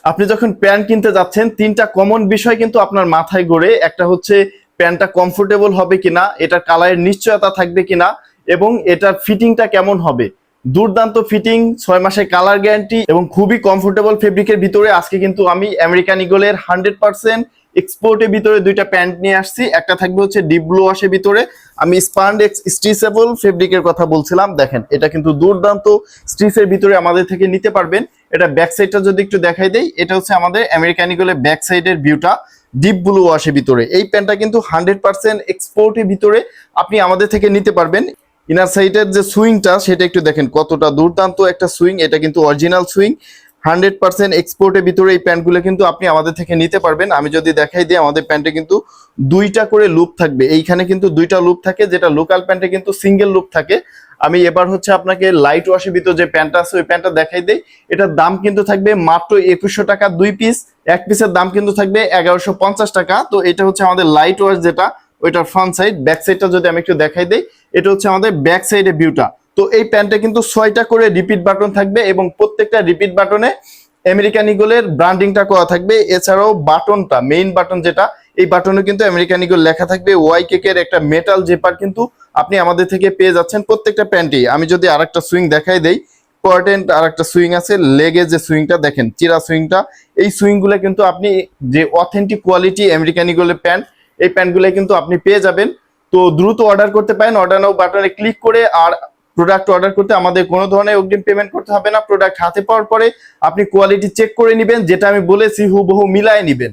আপনি যখন প্যান্ট কিনতে যাচ্ছেন, তিনটা কমন বিষয় কিন্তু আপনার মাথায় ঘোরে। একটা হচ্ছে প্যান্টটা কমফোর্টেবল হবে কিনা, এটার কালারের নিশ্চয়তা থাকবে কিনা, এবং এটার ফিটিংটা কেমন হবে। দুর্দান্ত ফিটিং, 6 মাসের কালার গ্যারান্টি এবং খুবই কমফোর্টেবল ফেব্রিকের ভিতরে আজকে কিন্তু আমি আমেরিকান ঈগলের 100% এক্সপোর্টের ভিতরে দুইটা প্যান্ট নিয়ে আসছি। একটা থাকবে হচ্ছে ডিপ ব্লু ওয়াশের ভিতরে। আমি স্পান্ডেক্স স্ট্রেচেবল ফেব্রিকের কথা বলছিলাম, দেখেন এটা কিন্তু দুর্দান্ত স্ট্রিচের ভিতরে আমাদের থেকে নিতে পারবেন। এটা ব্যাক সাইডটা যদি একটু দেখাই দেই, এটা হচ্ছে আমাদের আমেরিকান ঈগলের ব্যাক সাইডের ভিউটা, ডিপ ব্লু ওয়াশের ভিতরে। এই প্যান্টটা কিন্তু 100% এক্সপোর্টের ভিতরে আপনি আমাদের থেকে নিতে পারবেন। ইনার সাইডের যে সুইংটা সেটা একটু দেখেন কতটা দুর্দান্ত একটা সুইং, এটা কিন্তু অরিজিনাল সুইং। 100% এক্সপোর্টের ভিতরে এই প্যান্টগুলো কিন্তু আপনি আমাদের থেকে নিতে পারবেন। আমি যদি দেখাই দিই, আমাদের প্যান্টে কিন্তু দুইটা করে লুপ থাকবে। এইখানে কিন্তু দুইটা লুপ থাকে, যেটা লোকাল প্যান্টে কিন্তু সিঙ্গেল লুপ থাকে। আমি এবার হচ্ছে আপনাকে লাইট ওয়াশের ভিতর যে প্যান্টটা আছে ওই প্যান্টটা দেখাই দেই। এটার দাম কিন্তু থাকবে মাত্র 2100 টাকা 2 পিস। এক পিসের দাম কিন্তু থাকবে 1150 টাকা। তো এটা হচ্ছে আমাদের লাইট ওয়াশ, যেটা ওইটার ফ্রন্ট সাইড। ব্যাক সাইডটা যদি আমি একটু দেখাই দেই, এটা হচ্ছে আমাদের ব্যাক সাইডের ভিউটা। তো এই প্যান্টে কিন্তু 6টা করে রিপিট বাটন থাকবে এবং প্রত্যেকটা রিপিট বাটনে আমেরিকান ঈগলের ব্র্যান্ডিংটা করা থাকবে। এছাড়াও বাটনটা, মেইন বাটন যেটা, এই বাটনে কিন্তু আমেরিকান ঈগল লেখা থাকবে। ওয়াই কেকের একটা মেটাল জেপার কিন্তু আপনি আমাদের থেকে পেয়ে যাচ্ছেন প্রত্যেকটা প্যান্টেই। আমি যদি আরেকটা সুইং দেখাই দেই, ইম্পর্টেন্ট আরেকটা সুইং আছে, লেগে যে সুইংটা দেখেন, চিরা সুইংটা। এই সুইংগুলো কিন্তু আপনি যে অথেন্টিক কোয়ালিটি আমেরিকান ঈগলের প্যান্ট, এই প্যান্টগুলো কিন্তু আপনি পেয়ে যাবেন। তো দ্রুত অর্ডার করতে পারেন। অর্ডার নাও বাটনে ক্লিক করে। আর প্রোডাক্ট অর্ডার করতে আমাদের কোনো ধরনের অগ্রিম পেমেন্ট করতে হবে না। প্রোডাক্ট হাতে পাওয়ার পরে আপনি কোয়ালিটি চেক করে নেবেন, যেটা আমি বলেছি হুবহু মিলায় নেবেন।